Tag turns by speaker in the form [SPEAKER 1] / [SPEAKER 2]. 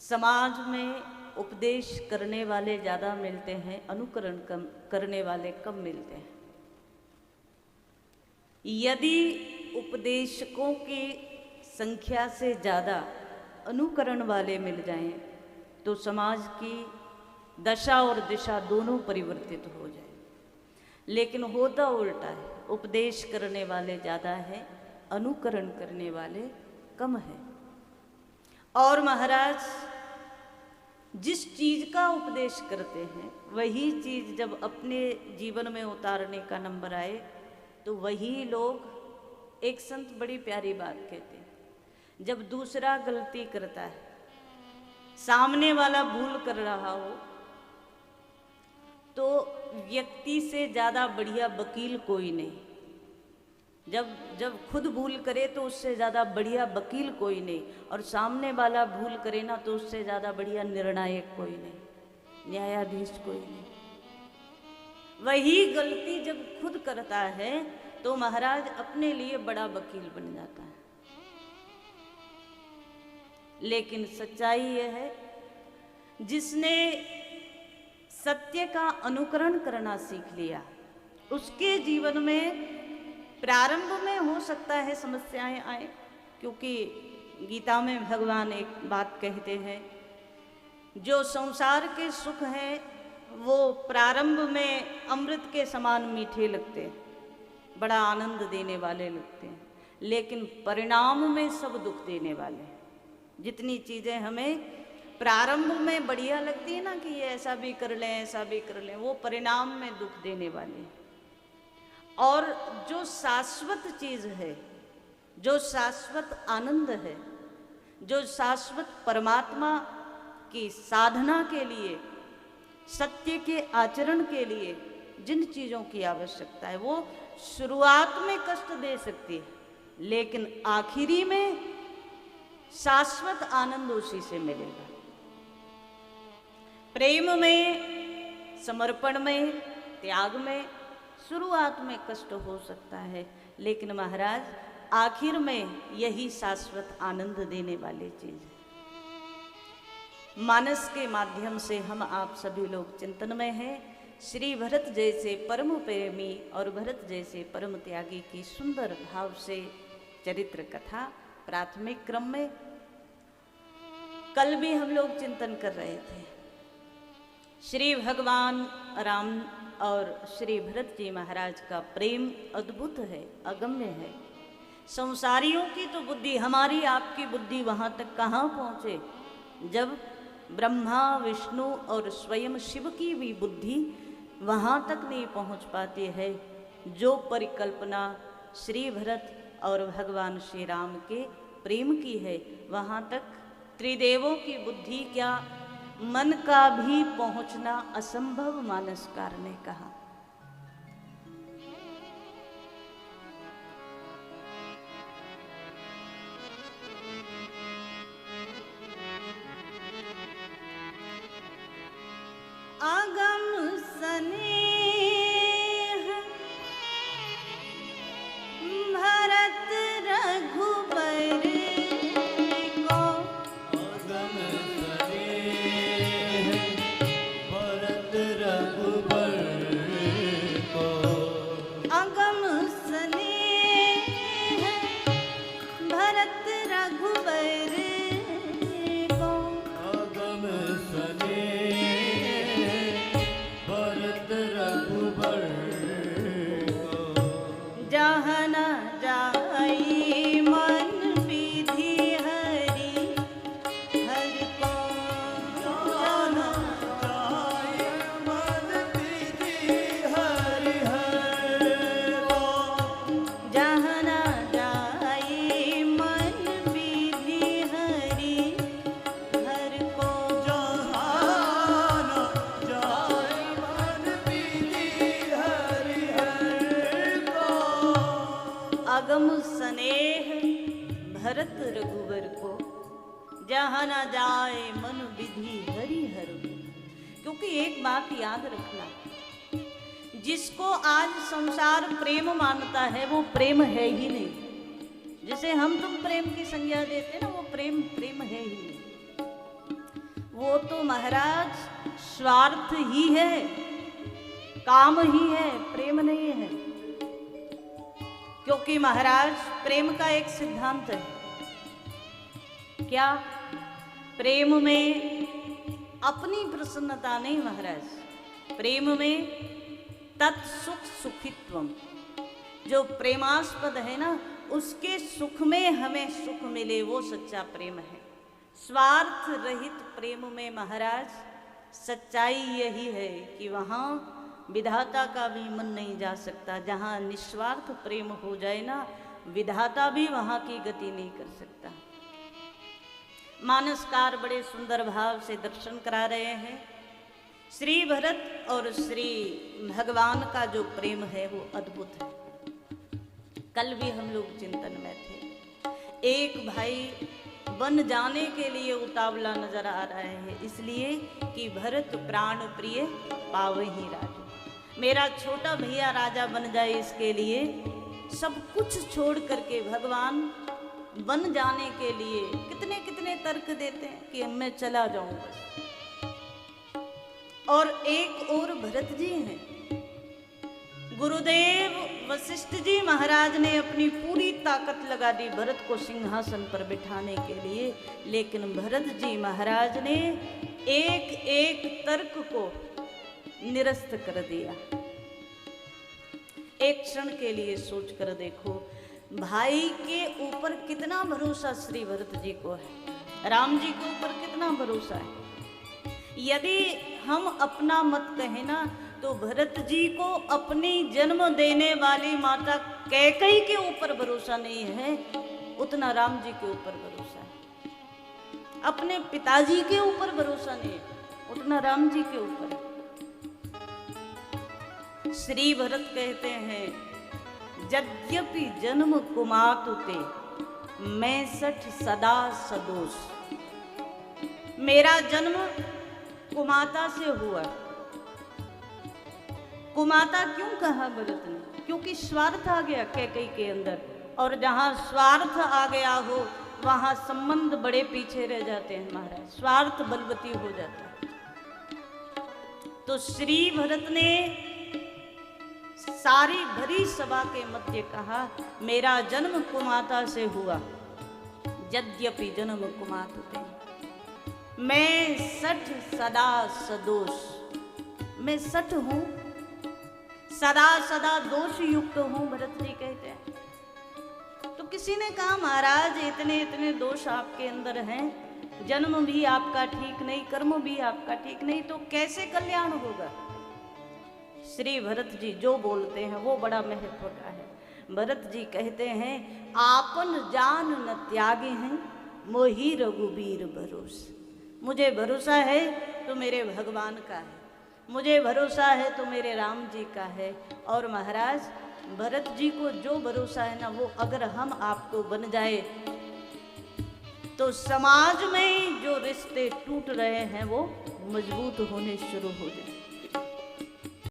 [SPEAKER 1] समाज में उपदेश करने वाले ज़्यादा मिलते हैं, अनुकरण कम करने वाले कम मिलते हैं। यदि उपदेशकों की संख्या से ज़्यादा अनुकरण वाले मिल जाएं तो समाज की दशा और दिशा दोनों परिवर्तित हो जाए। लेकिन होता उल्टा है, उपदेश करने वाले ज़्यादा है, अनुकरण करने वाले कम है। और महाराज जिस चीज़ का उपदेश करते हैं वही चीज़ जब अपने जीवन में उतारने का नंबर आए तो वही लोग, एक संत बड़ी प्यारी बात कहते हैं, जब दूसरा गलती करता है, सामने वाला भूल कर रहा हो, तो व्यक्ति से ज़्यादा बढ़िया वकील कोई नहीं। जब खुद भूल करे तो उससे ज़्यादा बढ़िया वकील कोई नहीं, और सामने वाला भूल करे ना तो उससे ज़्यादा बढ़िया निर्णायक कोई नहीं, न्यायाधीश कोई नहीं। वही गलती जब खुद करता है तो महाराज अपने लिए बड़ा वकील बन जाता है। लेकिन सच्चाई यह है, जिसने सत्य का अनुकरण करना सीख लिया उसके जीवन में प्रारंभ में हो सकता है समस्याएं आए, क्योंकि गीता में भगवान एक बात कहते हैं, जो संसार के सुख हैं वो प्रारंभ में अमृत के समान मीठे लगते हैं, बड़ा आनंद देने वाले लगते हैं, लेकिन परिणाम में सब दुख देने वाले हैं। जितनी चीज़ें हमें प्रारंभ में बढ़िया लगती है ना कि ये ऐसा भी कर लें ऐसा भी कर लें, वो परिणाम में दुख देने वाले हैं। और जो शाश्वत चीज़ है, जो शाश्वत आनंद है, जो शाश्वत परमात्मा की साधना के लिए, सत्य के आचरण के लिए जिन चीज़ों की आवश्यकता है वो शुरुआत में कष्ट दे सकती है, लेकिन आखिरी में शाश्वत आनंद उसी से मिलेगा। प्रेम में, समर्पण में, त्याग में शुरुआत में कष्ट हो सकता है, लेकिन महाराज आखिर में यही शाश्वत आनंद देने वाली चीज है। मानस के माध्यम से हम आप सभी लोग चिंतन में हैं। श्री भरत जैसे परम प्रेमी और भरत जैसे परम त्यागी की सुंदर भाव से चरित्र कथा प्राथमिक क्रम में कल भी हम लोग चिंतन कर रहे थे। श्री भगवान राम और श्री भरत जी महाराज का प्रेम अद्भुत है, अगम्य है। संसारियों की तो बुद्धि, हमारी आपकी बुद्धि वहाँ तक कहाँ पहुँचे, जब ब्रह्मा विष्णु और स्वयं शिव की भी बुद्धि वहाँ तक नहीं पहुँच पाती है जो परिकल्पना श्री भरत और भगवान श्री राम के प्रेम की है। वहाँ तक त्रिदेवों की बुद्धि क्या, मन का भी पहुँचना असंभव मानसकार ने कहा। आगम स्नेह भरत रघुबर को,
[SPEAKER 2] आगम स्नेह भरत रघुबर को,
[SPEAKER 1] आगम स्नेह भरत रघुबर को,
[SPEAKER 2] आगम स्नेह भरत रघुबर को,
[SPEAKER 1] जहाँ न जाई मन विधि हरि हर को,
[SPEAKER 2] जहाँ न जाए मन विधि हरि हर को,
[SPEAKER 1] जहाँ न जाई मन विधि हरि हर को,
[SPEAKER 2] जहाँ न जाए मन विधि हरि हर को,
[SPEAKER 1] अगम स्नेह भरत रघुवर को, जहाँ न जाए मन विधि हरि हर को। क्योंकि एक बात याद रखना, जिसको आज संसार प्रेम मानता है वो प्रेम है ही नहीं। जिसे हम तुम प्रेम की संज्ञा देते हैं ना, वो प्रेम प्रेम है ही नहीं। वो तो महाराज स्वार्थ ही है, काम ही है, प्रेम नहीं है। क्योंकि महाराज प्रेम का एक सिद्धांत है, क्या? प्रेम में अपनी प्रसन्नता नहीं महाराज, प्रेम में तत्सुख सुखित्वम, जो प्रेमास्पद है ना उसके सुख में हमें सुख मिले, वो सच्चा प्रेम है। स्वार्थ रहित प्रेम में महाराज सच्चाई यही है कि वहाँ विधाता का भी मन नहीं जा सकता। जहाँ निस्वार्थ प्रेम हो जाए ना, विधाता भी वहाँ की गति नहीं कर सकता। मानसकार बड़े सुंदर भाव से दर्शन करा रहे हैं। श्री भरत और श्री भगवान का जो प्रेम है वो अद्भुत है। कल भी हम लोग चिंतन में थे। एक भाई वन जाने के लिए उतावला नजर आ रहा है, इसलिए कि भरत प्राण प्रिय पावहि राजू, मेरा छोटा भैया राजा बन जाए, इसके लिए सब कुछ छोड़ करके भगवान वन जाने के लिए कितने कितने तर्क देते हैं कि मैं चला जाऊं बस। और एक और भरत जी हैं, गुरुदेव वशिष्ठ जी महाराज ने अपनी पूरी ताकत लगा दी भरत को सिंहासन पर बिठाने के लिए, लेकिन भरत जी महाराज ने एक एक तर्क को निरस्त कर दिया। एक क्षण के लिए सोच कर देखो, भाई के ऊपर कितना भरोसा श्री भरत जी को है, राम जी के ऊपर कितना भरोसा है। यदि हम अपना मत कहें ना, तो भरत जी को अपनी जन्म देने वाली माता कैकेयी के ऊपर भरोसा नहीं है, उतना राम जी के ऊपर भरोसा है। अपने पिताजी के ऊपर भरोसा नहीं है, उतना राम जी के ऊपर है। श्री भरत कहते हैं, यद्यपि जन्म कुमातुते मैं सठ सदा सदोष, मेरा जन्म कुमाता से हुआ। कुमाता क्यों कहा भरत ने? क्योंकि स्वार्थ आ गया कैकेयी के अंदर, और जहां स्वार्थ आ गया हो वहां संबंध बड़े पीछे रह जाते हैं महाराज, स्वार्थ बलवती हो जाता है। तो श्री भरत ने सारी भरी सभा के मध्य कहा, मेरा जन्म कुमाता से हुआ, यद्यपि जन्म कुमातुते मैं सठ सदा सदोष, मैं सठ हूं, सदा सदा दोष युक्त हूं, भरत जी कहते हैं। तो किसी ने कहा, महाराज इतने इतने दोष आपके अंदर हैं, जन्म भी आपका ठीक नहीं, कर्म भी आपका ठीक नहीं, तो कैसे कल्याण होगा? श्री भरत जी जो बोलते हैं वो बड़ा महत्व का है। भरत जी कहते हैं, आपन जान न त्यागे हैं, मोहि रघुबीर भरोस। मुझे भरोसा है तो मेरे भगवान का है, मुझे भरोसा है तो मेरे राम जी का है। और महाराज भरत जी को जो भरोसा है ना, वो अगर हम आपको बन जाए तो समाज में जो रिश्ते टूट रहे हैं वो मजबूत होने शुरू हो जाए।